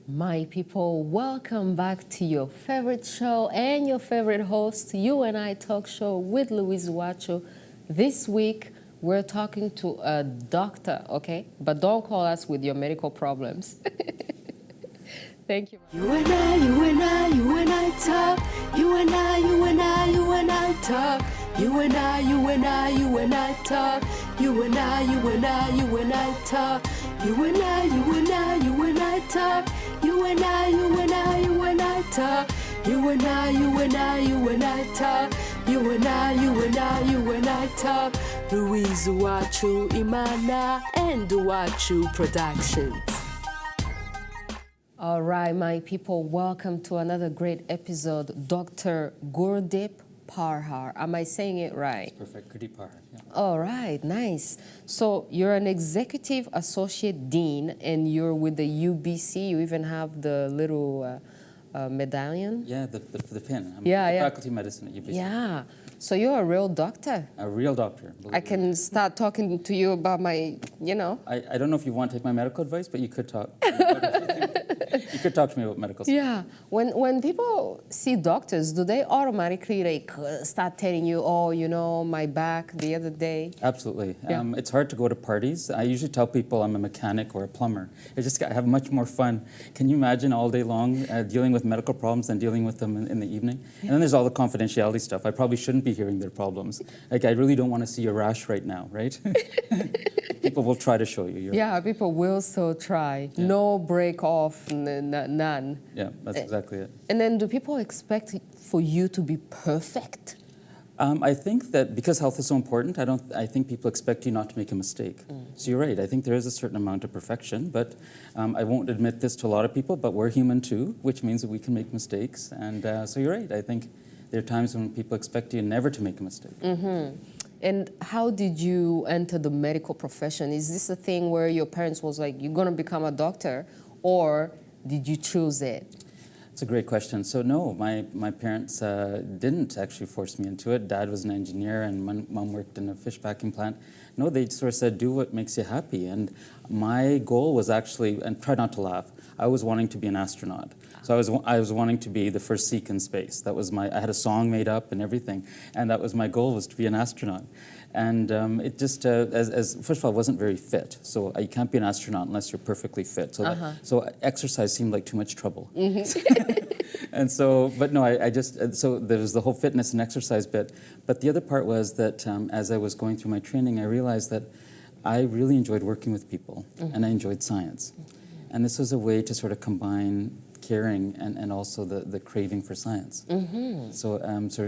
My people, welcome back to your favorite show and your favorite host, U&I Talk Show with Louise UWACU. This week, we're talking to a doctor, okay? But don't call us with your medical problems. Thank you. U&I talk. U&I talk. U&I talk. U&I talk. U&I talk. U&I talk. U&I talk. Louise UWACU, Imana, and UWACU Productions. All right, my people, welcome to another great episode. Dr. Gurdeep PARHAR. Am I saying it right? That's perfect. Gurdeep PARHAR. Yeah. All right, nice. So you're an executive associate dean, and you're with the UBC. You even have the little medallion. Yeah, the pin. I'm Yeah. faculty of medicine at UBC. Yeah. So you're a real doctor. A real doctor. I can start talking to you about my, I don't know if you want to take my medical advice, but you could talk. You could talk to me about medical stuff. Yeah. When people see doctors, do they automatically start telling you, oh, my back the other day? Absolutely. Yeah. It's hard to go to parties. I usually tell people I'm a mechanic or a plumber. I have much more fun. Can you imagine all day long dealing with medical problems than dealing with them in the evening? Yeah. And then there's all the confidentiality stuff. I probably shouldn't be hearing their problems. Like, I really don't want to see your rash right now, right? People will try to show you. Yeah, people will still try. Yeah. No break off, none. Yeah, that's exactly it. And then do people expect for you to be perfect? I think that because health is so important, I think people expect you not to make a mistake. So you're right. I think there is a certain amount of perfection, but I won't admit this to a lot of people, but we're human too, which means that we can make mistakes. And so you're right. I think there are times when people expect you never to make a mistake. Mm-hmm. And how did you enter the medical profession? Is this a thing where your parents was like, you're going to become a doctor, or did you choose it? It's a great question. So no, my parents didn't actually force me into it. Dad was an engineer and mom worked in a fish packing plant. No, they sort of said, do what makes you happy. And my goal was actually, and try not to laugh, I was wanting to be an astronaut. So I was wanting to be the first Sikh in space. That was I had a song made up and everything, and that was my goal, was to be an astronaut. And it just, first of all, I wasn't very fit. So you can't be an astronaut unless you're perfectly fit. So, so exercise seemed like too much trouble. Mm-hmm. And so, but no, so there was the whole fitness and exercise bit. But the other part was that as I was going through my training, I realized that I really enjoyed working with people, and I enjoyed science. And this was a way to sort of combine caring and also the craving for science. Mm-hmm. So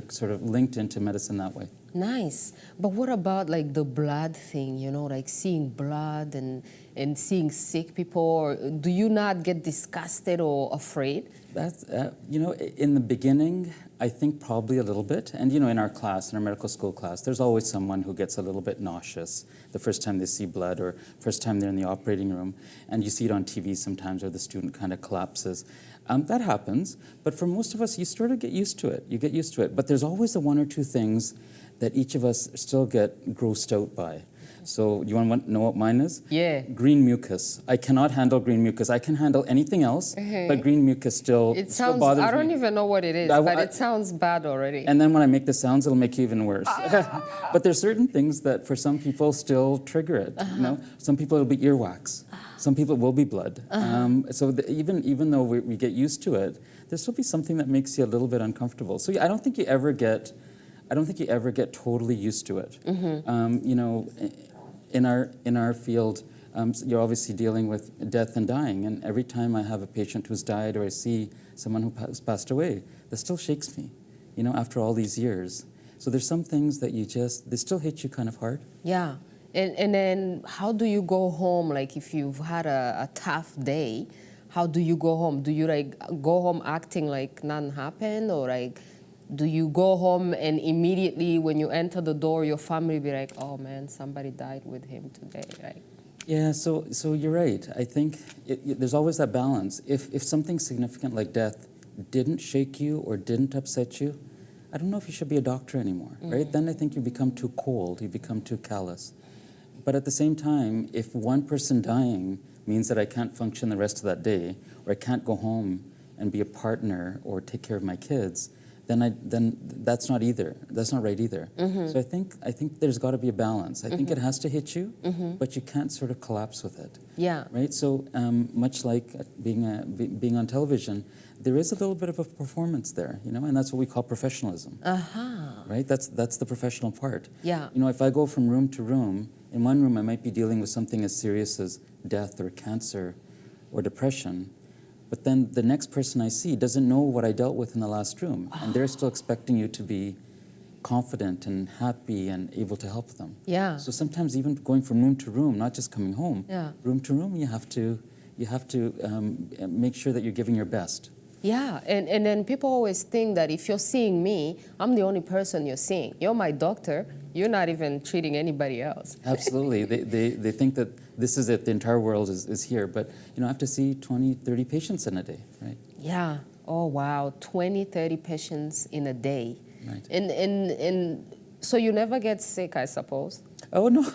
sort of linked into medicine that way. Nice. But what about like the blood thing, like seeing blood and seeing sick people? Or do you not get disgusted or afraid? That's, in the beginning, I think probably a little bit. And, in our class, in our medical school class, there's always someone who gets a little bit nauseous the first time they see blood or first time they're in the operating room. And you see it on TV sometimes where the student kind of collapses. That happens. But for most of us, you sort of get used to it. You get used to it. But there's always the one or two things that each of us still get grossed out by. So you want to know what mine is? Yeah. Green mucus. I cannot handle green mucus. I can handle anything else, but green mucus still bothers me. I don't even know what it is, but it sounds bad already. And then when I make the sounds, it'll make you even worse. But there's certain things that for some people still trigger it. Some people it'll be earwax. Some people it will be blood. So even though we get used to it, there's still be something that makes you a little bit uncomfortable. So yeah, I don't think you ever get totally used to it. In our field, you're obviously dealing with death and dying, and every time I have a patient who's died or I see someone who's passed away, that still shakes me, after all these years. So there's some things that they still hit you kind of hard. Yeah, and then how do you go home, like if you've had a tough day, how do you go home? Do you go home acting like none happened, or do you go home and immediately when you enter the door, your family be like, oh man, somebody died with him today, right? Yeah, so you're right. I think there's always that balance. If something significant like death didn't shake you or didn't upset you, I don't know if you should be a doctor anymore, right? Then I think you become too cold, you become too callous. But at the same time, if one person dying means that I can't function the rest of that day, or I can't go home and be a partner or take care of my kids, then that's not either. That's not right either. So I think there's got to be a balance. I think it has to hit you, but you can't sort of collapse with it. Yeah. Right. So much like being on television, there is a little bit of a performance there, you know, and that's what we call professionalism. Right. That's the professional part. Yeah. You know, if I go from room to room, in one room I might be dealing with something as serious as death or cancer or depression. But then the next person I see doesn't know what I dealt with in the last room, and they're still expecting you to be confident and happy and able to help them. Yeah. So sometimes even going from room to room, not just coming home, Yeah. room to room, you have to make sure that you're giving your best. Yeah, and then people always think that if you're seeing me, I'm the only person you're seeing. You're my doctor. You're not even treating anybody else. Absolutely. They think that this is it, the entire world is here. But, you know, I have to see 20, 30 patients in a day, right? Yeah. Oh, wow. 20, 30 patients in a day. Right. And so you never get sick, I suppose? Oh, no,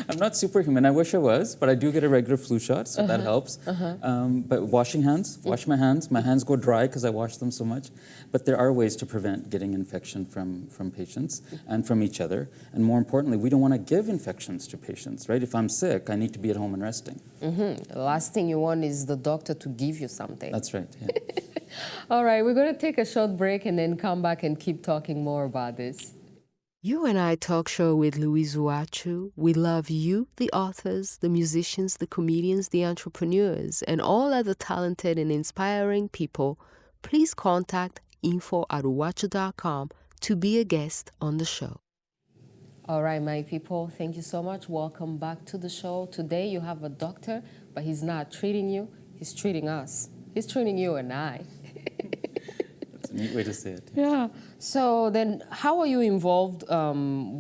I'm not superhuman. I wish I was, but I do get a regular flu shot, so that helps. But washing hands, wash my hands go dry because I wash them so much. But there are ways to prevent getting infection from patients and from each other. And more importantly, we don't want to give infections to patients, right? If I'm sick, I need to be at home and resting. The last thing you want is the doctor to give you something. That's right, yeah. All right, we're going to take a short break and then come back and keep talking more about this. U&I Talk Show with Louise UWACU. We love you, the authors, the musicians, the comedians, the entrepreneurs, and all other talented and inspiring people. Please contact info@uwacu.com to be a guest on the show. All right, my people, thank you so much. Welcome back to the show. Today you have a doctor, but he's not treating you, he's treating us. He's treating you and I. That's a neat way to say it. Yeah. So then how are you involved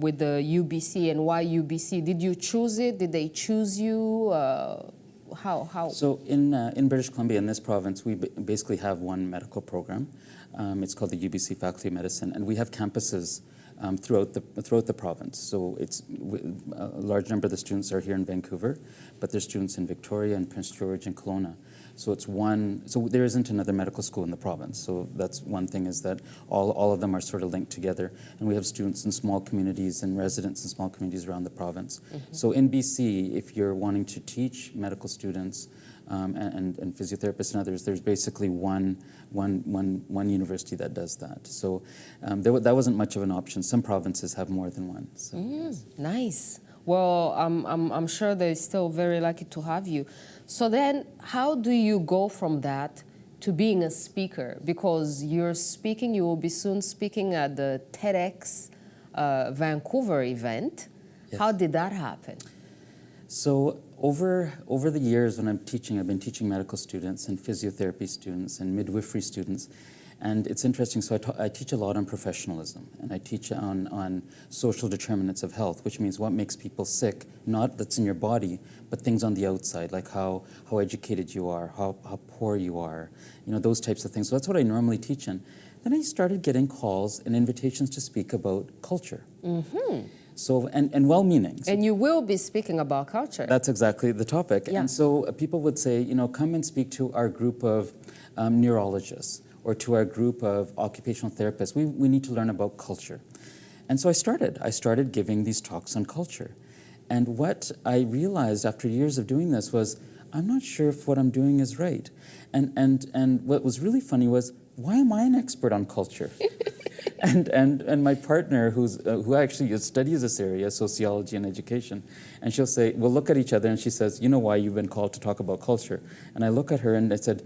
with the UBC, and why UBC? Did you choose it? Did they choose you? How? So in British Columbia, in this province, we basically have one medical program. It's called the UBC Faculty of Medicine, and we have campuses throughout the province. So it's a large number of the students are here in Vancouver, but there's students in Victoria and Prince George and Kelowna. So it's one. So there isn't another medical school in the province. So that's one thing, is that all of them are sort of linked together, and we have students in small communities and residents in small communities around the province. So in BC, if you're wanting to teach medical students and physiotherapists and others, there's basically one university that does that. So that wasn't much of an option. Some provinces have more than one. So, yes. Nice. Well, I'm sure they're still very lucky to have you. So then, how do you go from that to being a speaker? Because you're speaking, you will be soon speaking at the TEDx Vancouver event. Yes. How did that happen? So over the years when I've been teaching medical students and physiotherapy students and midwifery students. And it's interesting, so I teach a lot on professionalism, and I teach on social determinants of health, which means what makes people sick, not that's in your body, but things on the outside, like how educated you are, how poor you are, you know, those types of things. So that's what I normally teach in. Then I started getting calls and invitations to speak about culture. So, and well-meaning. So and you will be speaking about culture. that's exactly the topic. Yeah. And so people would say, you know, come and speak to our group of neurologists, or to our group of occupational therapists. We need to learn about culture. And so I started giving these talks on culture. And what I realized after years of doing this was, I'm not sure if what I'm doing is right. And what was really funny was, why am I an expert on culture? and my partner, who actually studies this area, sociology and education, and she'll say, we'll look at each other, and she says, you know why you've been called to talk about culture? And I look at her and I said,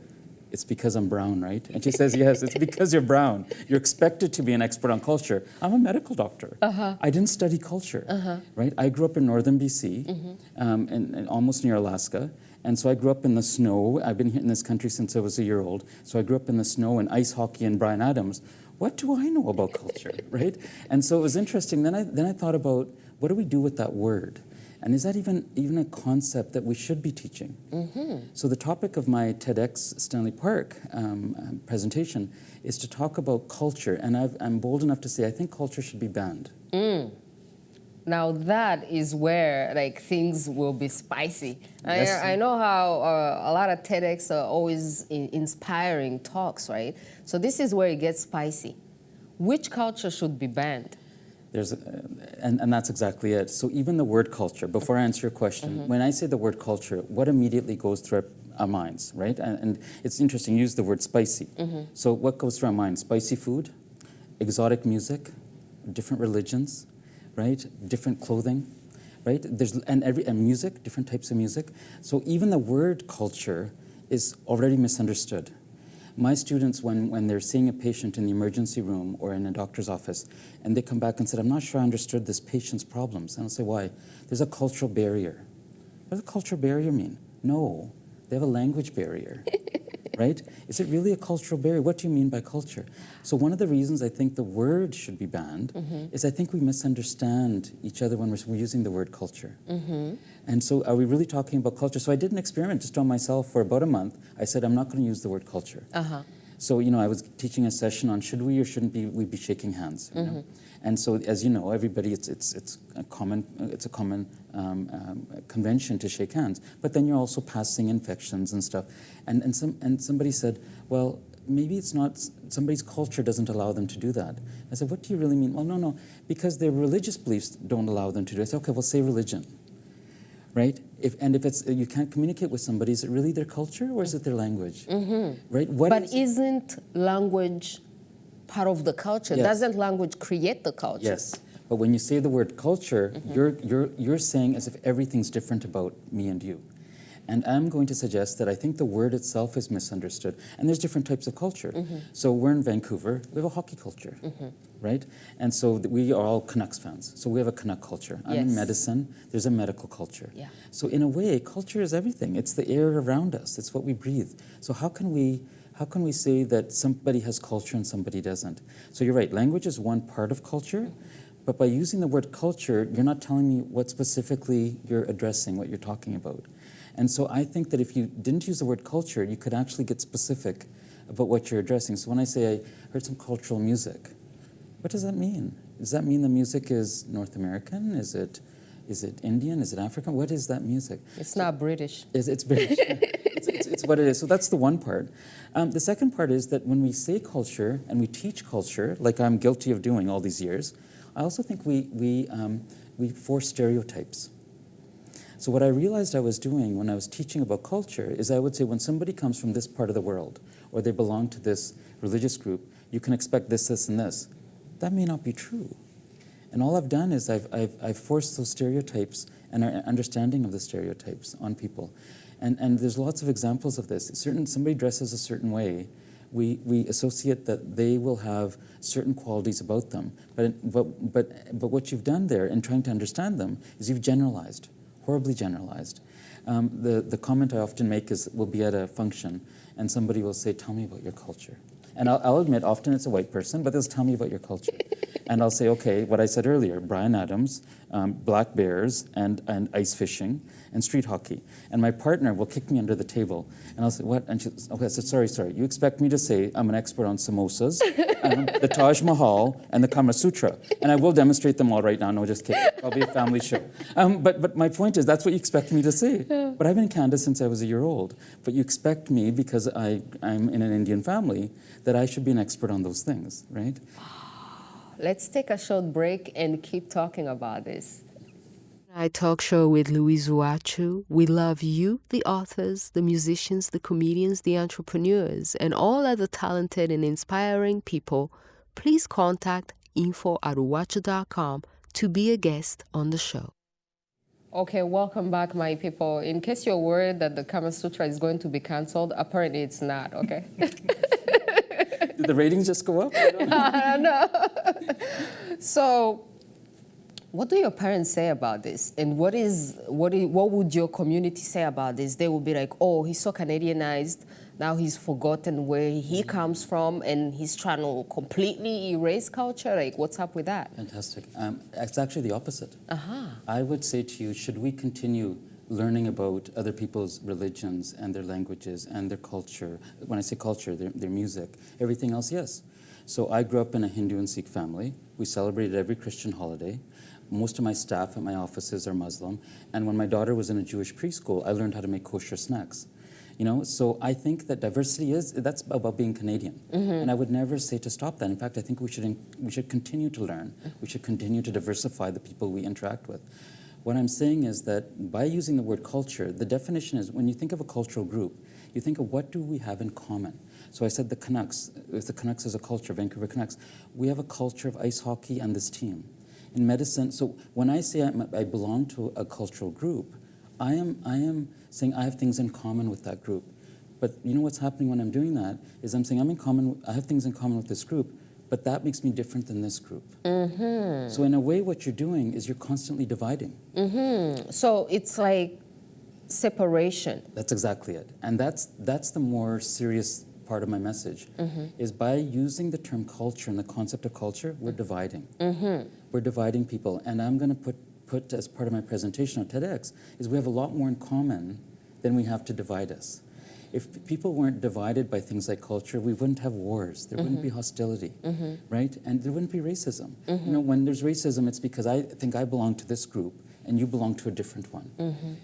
it's because I'm brown, right? And she says, yes, it's because you're brown. You're expected to be an expert on culture. I'm a medical doctor. I didn't study culture, right? I grew up in northern BC, and almost near Alaska. And so I grew up in the snow. I've been here in this country since I was a year old. So I grew up in the snow and ice hockey and Bryan Adams. What do I know about culture, right? And so it was interesting. Then I thought about, what do we do with that word? And is that even a concept that we should be teaching? So the topic of my TEDxStanleyPark presentation is to talk about culture. And I'm bold enough to say I think culture should be banned. Now that is where like things will be spicy. Yes. I know how a lot of TEDx are always inspiring talks, right? So this is where it gets spicy. Which culture should be banned? And that's exactly it. So even the word culture, before I answer your question, when I say the word culture, what immediately goes through our minds, right? And it's interesting, you use the word spicy. So what goes through our minds? Spicy food, exotic music, different religions, right? Different clothing, right? And music, different types of music. So even the word culture is already misunderstood. My students, when they're seeing a patient in the emergency room or in a doctor's office, and they come back and said, I'm not sure I understood this patient's problems. And I'll say, why? There's a cultural barrier. What does a cultural barrier mean? No, they have a language barrier, right? Is it really a cultural barrier? What do you mean by culture? So one of the reasons I think the word should be banned is I think we misunderstand each other when we're using the word culture. And so are we really talking about culture? So I did an experiment just on myself for about a month. I said, I'm not going to use the word culture. So, I was teaching a session on should we or shouldn't we be shaking hands, you know? And so, as you know, everybody, it's a common convention to shake hands. But then you're also passing infections and stuff. And somebody said, well, maybe it's not, somebody's culture doesn't allow them to do that. I said, what do you really mean? Well, no, because their religious beliefs don't allow them to do it. I said, okay, well, say religion. Right? If it's you can't communicate with somebody, is it really their culture or is it their language? Right? Isn't language part of the culture? Yes. Doesn't language create the culture? Yes. But when you say the word culture, you're saying as if everything's different about me and you. And I'm going to suggest that I think the word itself is misunderstood. And there's different types of culture. So we're in Vancouver, we have a hockey culture, right? And so we are all Canucks fans. So we have a Canuck culture. I'm in Medecine, there's a medical culture. So in a way, culture is everything. It's the air around us. It's what we breathe. So how can we say that somebody has culture and somebody doesn't? So you're right, language is one part of culture. But by using the word culture, you're not telling me what specifically you're addressing, what you're talking about. And so I think that if you didn't use the word culture, you could actually get specific about what you're addressing. So when I say I heard some cultural music, what does that mean? Does that mean the music is North American? Is it Indian? Is it African? What is that music? It's not British. It's British. It's what it is. So that's the one part. The second part is that when we say culture and we teach culture, like I'm guilty of doing all these years, I also think we force stereotypes. So what I realized I was doing when I was teaching about culture is I would say when somebody comes from this part of the world or they belong to this religious group, you can expect this, this, and this. That may not be true. And all I've done is I've forced those stereotypes and our understanding of the stereotypes on people. And there's lots of examples of this. Somebody dresses a certain way, we associate that they will have certain qualities about them. But what you've done there in trying to understand them is you've generalized. Horribly generalized. The comment I often make is we'll be at a function and somebody will say, tell me about your culture. And I'll admit, often it's a white person, but they'll tell me about your culture. And I'll say, okay, what I said earlier, Bryan Adams, black bears, and ice fishing, and street hockey. And my partner will kick me under the table. And I'll say, what? And I said, sorry. You expect me to say I'm an expert on samosas, the Taj Mahal, and the Kama Sutra. And I will demonstrate them all right now. No, just kidding. Probably a family show. But my point is, that's what you expect me to say. But I've been in Canada since I was a year old. But you expect me, because I'm in an Indian family, that I should be an expert on those things, right? Let's take a short break and keep talking about this. I Talk Show with Louise UWACU. We love you, the authors, the musicians, the comedians, the entrepreneurs, and all other talented and inspiring people. Please contact info@uwacu.com to be a guest on the show. Okay, welcome back, my people. In case you're worried that the Kama Sutra is going to be canceled, apparently it's not, okay? Did the ratings just go up? I don't know. So, what do your parents say about this? And what would your community say about this? They would be like, oh, he's so Canadianized, now he's forgotten where he comes from, and he's trying to completely erase culture. Like, what's up with that? Fantastic. It's actually the opposite. I would say to you, should we continue learning about other people's religions and their languages and their culture? When I say culture, their music, everything else, yes. So I grew up in a Hindu and Sikh family. We celebrated every Christian holiday. most of my staff at my offices are Muslim, and when my daughter was in a Jewish preschool, I learned how to make kosher snacks. So I think that diversity that's about being Canadian, and I would never say to stop that. In fact, I think we should continue to learn. We should continue to diversify the people we interact with. What I'm saying is that by using the word culture, the definition is when you think of a cultural group, you think of what do we have in common. So I said the Canucks, if the Canucks is a culture, Vancouver Canucks, we have a culture of ice hockey and this team. In Medicine, so when I say I belong to a cultural group, I am saying I have things in common with that group. But you know what's happening when I'm doing that is I'm saying I have things in common with this group, but that makes me different than this group. So in a way, what you're doing is you're constantly dividing. So it's like separation. That's exactly it. And that's the more serious part of my message, is by using the term culture and the concept of culture, we're dividing. We're dividing people. And I'm going to put as part of my presentation on TEDx is we have a lot more in common than we have to divide us. If people weren't divided by things like culture, we wouldn't have wars. There wouldn't be hostility, right? And there wouldn't be racism. When there's racism, it's because I think I belong to this group and you belong to a different one.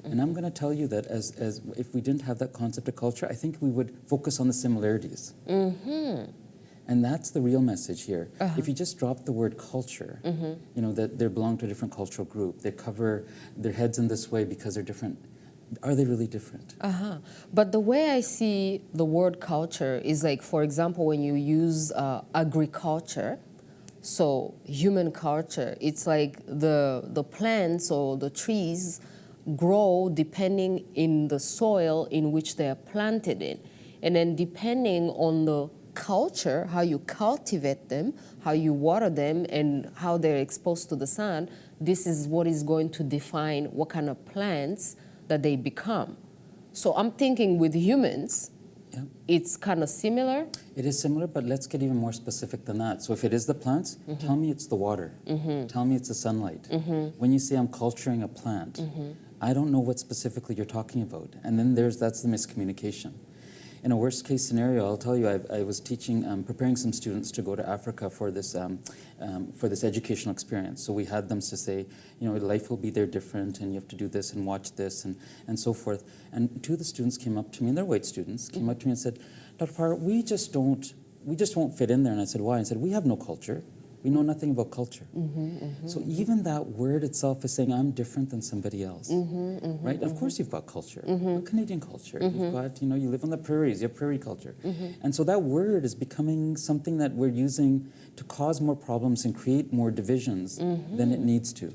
And I'm going to tell you that as if we didn't have that concept of culture, I think we would focus on the similarities. And that's the real message here. If you just drop the word culture, that they belong to a different cultural group, they cover their heads in this way because they're different, are they really different? But the way I see the word culture is like, for example, when you use agriculture, so human culture, it's like the plants or the trees grow depending in the soil in which they are planted in. And then depending on the culture, how you cultivate them, how you water them, and how they're exposed to the sun, this is what is going to define what kind of plants that they become. So I'm thinking with humans, it's kind of similar. It is similar, but let's get even more specific than that. So if it is the plants, tell me it's the water. Tell me it's the sunlight. When you say I'm culturing a plant, I don't know what specifically you're talking about. And then that's the miscommunication. In a worst case scenario, I'll tell you, I was teaching, preparing some students to go to Africa for this educational experience. So we had them to say, life will be there different, and you have to do this and watch this and so forth. And two of the students came up to me, and they're white students, came up to me and said, Dr. Parhar, we just won't fit in there. And I said, why? I said, we have no culture. We know nothing about culture. So even that word itself is saying I'm different than somebody else, right? Of course you've got culture, Canadian culture. You've got, you live on the prairies, you have prairie culture. And so that word is becoming something that we're using to cause more problems and create more divisions than it needs to.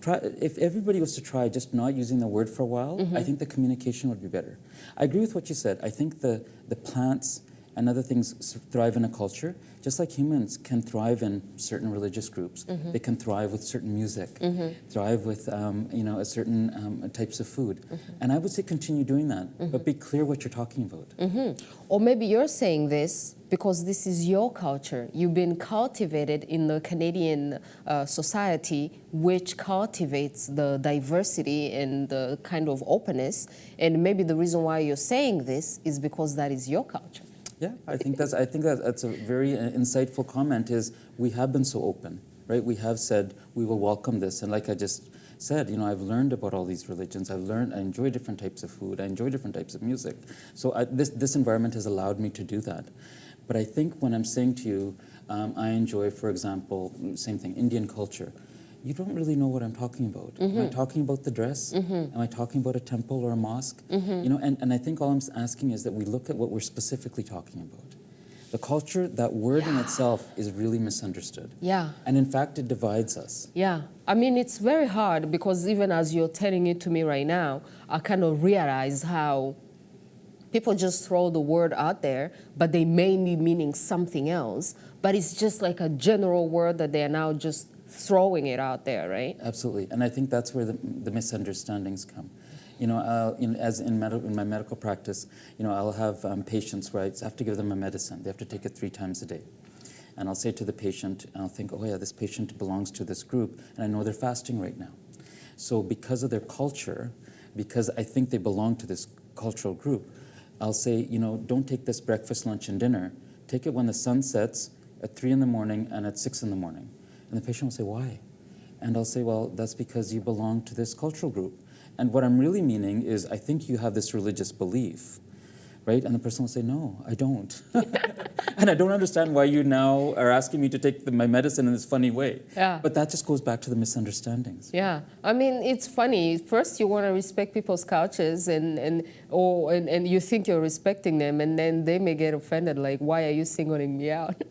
If everybody was to try just not using the word for a while, I think the communication would be better. I agree with what you said. I think the plants and other things thrive in a culture, just like humans can thrive in certain religious groups. They can thrive with certain music, thrive with a certain types of food. And I would say continue doing that, but be clear what you're talking about. Or maybe you're saying this because this is your culture. You've been cultivated in the Canadian society, which cultivates the diversity and the kind of openness. And maybe the reason why you're saying this is because that is your culture. Yeah, I think that's a very insightful comment. Is we have been so open, right? We have said we will welcome this, and like I just said, I've learned about all these religions. I enjoy different types of food. I enjoy different types of music. So this environment has allowed me to do that. But I think when I'm saying to you, I enjoy, for example, same thing, Indian culture. You don't really know what I'm talking about. Am I talking about the dress? Am I talking about a temple or a mosque? And I think all I'm asking is that we look at what we're specifically talking about. The culture, that word in itself is really misunderstood. Yeah. And in fact, it divides us. Yeah. I mean, it's very hard because even as you're telling it to me right now, I kind of realize how people just throw the word out there, but they may be meaning something else. But it's just like a general word that they're now just throwing it out there, right? Absolutely, and I think that's where the misunderstandings come. As in my medical practice, I'll have patients where I have to give them a medicine. They have to take it 3 times a day. And I'll say to the patient, and I'll think, oh yeah, this patient belongs to this group, and I know they're fasting right now. So because of their culture, because I think they belong to this cultural group, I'll say, don't take this breakfast, lunch, and dinner. Take it when the sun sets at 3 in the morning and at 6 in the morning. And the patient will say, why? And I'll say, well, that's because you belong to this cultural group. And what I'm really meaning is, I think you have this religious belief, right? And the person will say, no, I don't. And I don't understand why you now are asking me to take my medicine in this funny way. Yeah. But that just goes back to the misunderstandings. Yeah, I mean, it's funny. First, you want to respect people's cultures, and you think you're respecting them, and then they may get offended, like, why are you singling me out?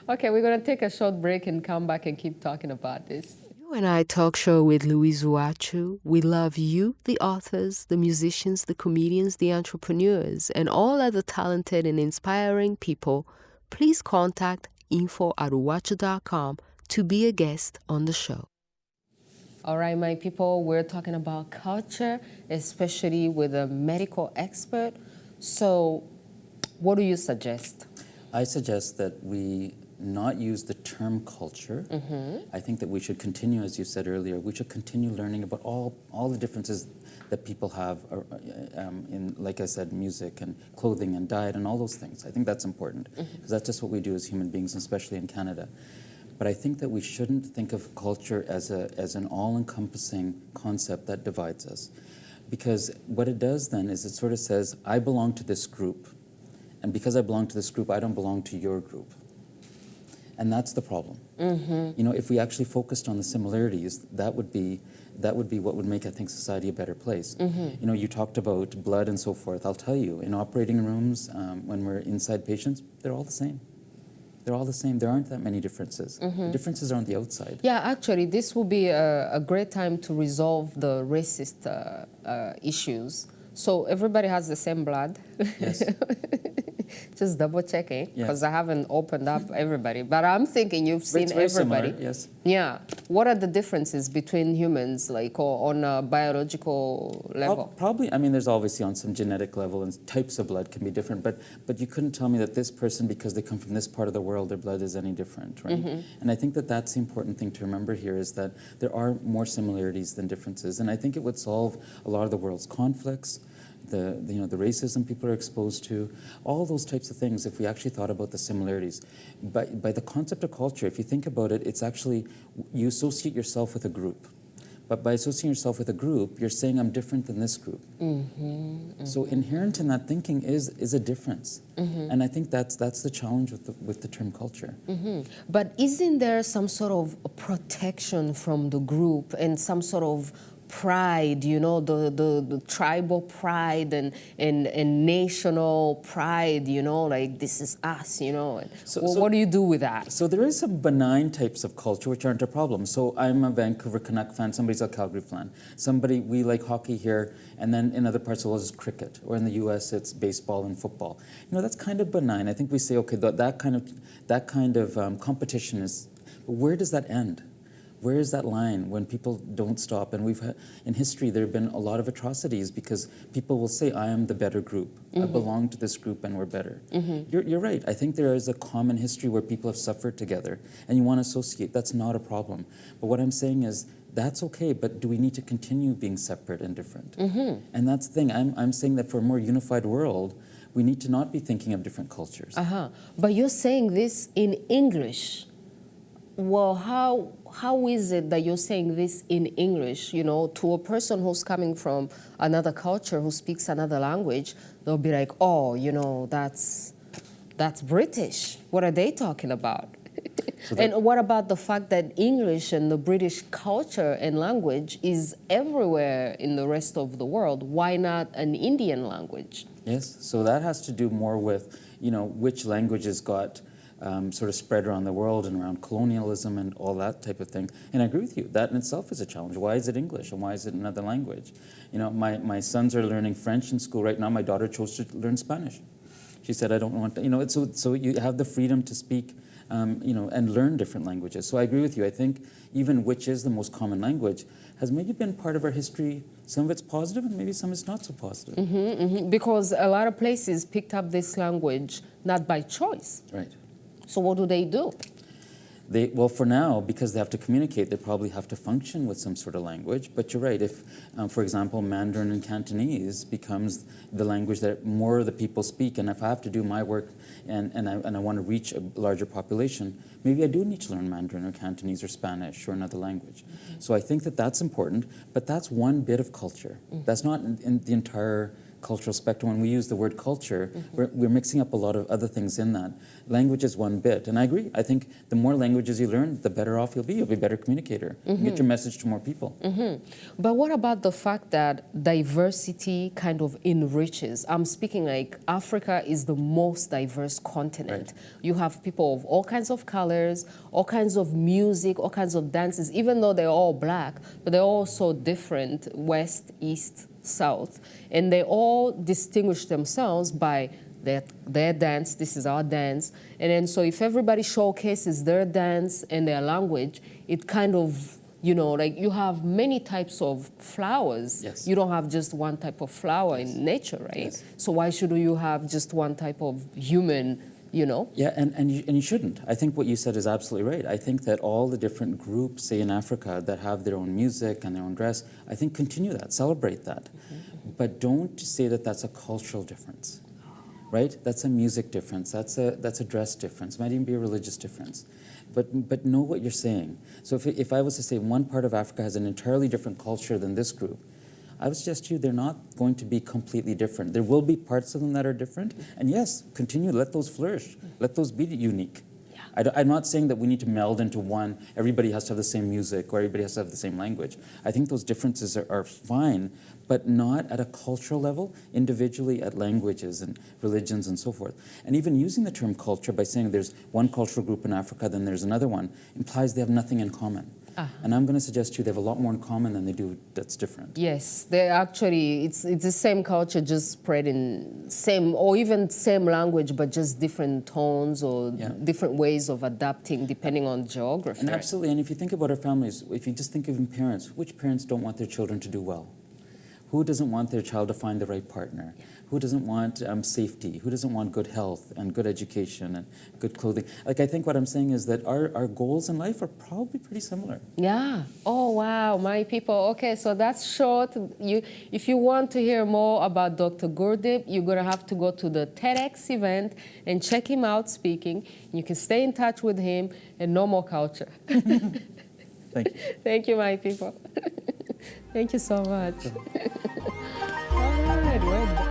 Okay, we're going to take a short break and come back and keep talking about this. U&I Talk Show with Louise UWACU. We love you, the authors, the musicians, the comedians, the entrepreneurs, and all other talented and inspiring people. Please contact info@uwacu.com to be a guest on the show. All right, my people, we're talking about culture, especially with a medical expert. So what do you suggest? I suggest that we not use the term culture. I think that we should continue, as you said earlier, we should continue learning about all the differences that people have in, like I said, music and clothing and diet and all those things. I think that's important, because that's just what we do as human beings, especially in Canada. But I think that we shouldn't think of culture as an all-encompassing concept that divides us. Because what it does then is it sort of says, I belong to this group, and because I belong to this group, I don't belong to your group. And that's the problem. You know, if we actually focused on the similarities, that would be what would make, I think, society a better place. You know, you talked about blood and so forth. I'll tell you, in operating rooms, when we're inside patients, they're all the same. They're all the same. There aren't that many differences. The differences are on the outside. Yeah, actually, this will be a great time to resolve the racist issues. So everybody has the same blood. Yes. Just double checking, because I haven't opened up everybody. But I'm thinking you've seen everybody. Similar, yes. Yeah. What are the differences between humans, like on a biological level? Probably, I mean, there's obviously on some genetic level, and types of blood can be different, but you couldn't tell me that this person, because they come from this part of the world, their blood is any different, right? And I think that that's the important thing to remember here, is that there are more similarities than differences. And I think it would solve a lot of the world's conflicts, the racism people are exposed to, all those types of things, if we actually thought about the similarities. By the concept of culture, if you think about it, it's actually, you associate yourself with a group. But by associating yourself with a group, you're saying, I'm different than this group. So inherent in that thinking is a difference. And I think that's the challenge with the term culture. But isn't there some sort of protection from the group and some sort of pride, you know, the tribal pride and national pride, you know, like this is us, you know. So what do you do with that? So there is some benign types of culture which aren't a problem. So I'm a Vancouver Canuck fan, somebody's a Calgary fan. We like hockey here, and then in other parts of the world it's cricket, or in the US it's baseball and football. You know, that's kind of benign. I think we say, okay, that kind of competition is, but where does that end? Where is that line when people don't stop? And we've had, in history, there have been a lot of atrocities because people will say, I am the better group. I belong to this group and we're better. You're right. I think there is a common history where people have suffered together and you want to associate. That's not a problem. But what I'm saying is, that's okay, but do we need to continue being separate and different? And that's the thing. I'm saying that for a more unified world, we need to not be thinking of different cultures. But you're saying this in English. Well, how is it that you're saying this in English, you know, to a person who's coming from another culture, who speaks another language? They'll be like, oh, you know, that's British. What are they talking about? And what about the fact that English and the British culture and language is everywhere in the rest of the world? Why not an Indian language? Yes, so that has to do more with, you know, which languages got sort of spread around the world and around colonialism and all that type of thing. And I agree with you, that in itself is a challenge. Why is it English and why is it another language? You know, my sons are learning French in school right now. My daughter chose to learn Spanish. She said, I don't want to, you know, so you have the freedom to speak, you know, and learn different languages. So I agree with you. I think even which is the most common language has maybe been part of our history. Some of it's positive and maybe some is not so positive. Because a lot of places picked up this language not by choice. Right. So what do they do? Well, for now, because they have to communicate, they probably have to function with some sort of language. But you're right. If, for example, Mandarin and Cantonese becomes the language that more of the people speak, and if I have to do my work and I want to reach a larger population, maybe I do need to learn Mandarin or Cantonese or Spanish or another language. So I think that that's important, but that's one bit of culture. That's not in the entire cultural spectrum. When we use the word culture, we're mixing up a lot of other things in that. Language is one bit, and I agree. I think the more languages you learn, the better off you'll be. You'll be a better communicator. You get your message to more people. But what about the fact that diversity kind of enriches? I'm speaking like Africa is the most diverse continent. Right. You have people of all kinds of colors, all kinds of music, all kinds of dances, even though they're all black, but they're all so different, west, east, south, and they all distinguish themselves by their dance. This is our dance, and then so if everybody showcases their dance and their language, it kind of, you know, like you have many types of flowers. Yes. You don't have just one type of flower in nature, right? Yes. So why should you have just one type of human, you know? Yeah, and you shouldn't. I think what you said is absolutely right. I think that all the different groups, say in Africa, that have their own music and their own dress, I think continue that, celebrate that. But don't say that that's a cultural difference, right? That's a music difference, that's a dress difference, might even be a religious difference. But know what you're saying. So if I was to say one part of Africa has an entirely different culture than this group, I would suggest to you they're not going to be completely different. There will be parts of them that are different, and yes, continue, let those flourish, let those be unique. I'm not saying that we need to meld into one, everybody has to have the same music or everybody has to have the same language. I think those differences are fine, but not at a cultural level, individually at languages and religions and so forth. And even using the term culture by saying there's one cultural group in Africa, then there's another one, implies they have nothing in common. And I'm going to suggest to you they have a lot more in common than they do that's different. Yes, they actually, it's the same culture, just spread in same, or even same language, but just different tones or different ways of adapting depending on geography. And absolutely, and if you think about our families, if you just think of parents, which parents don't want their children to do well? Who doesn't want their child to find the right partner? Who doesn't want safety? Who doesn't want good health and good education and good clothing? Like, I think what I'm saying is that our goals in life are probably pretty similar. Yeah. Oh, wow, my people. Okay, so that's short. If you want to hear more about Dr. Gurdeep, you're going to have to go to the TEDx event and check him out speaking. You can stay in touch with him and know more culture. Thank you. Thank you, my people. Thank you so much. All right, we're done.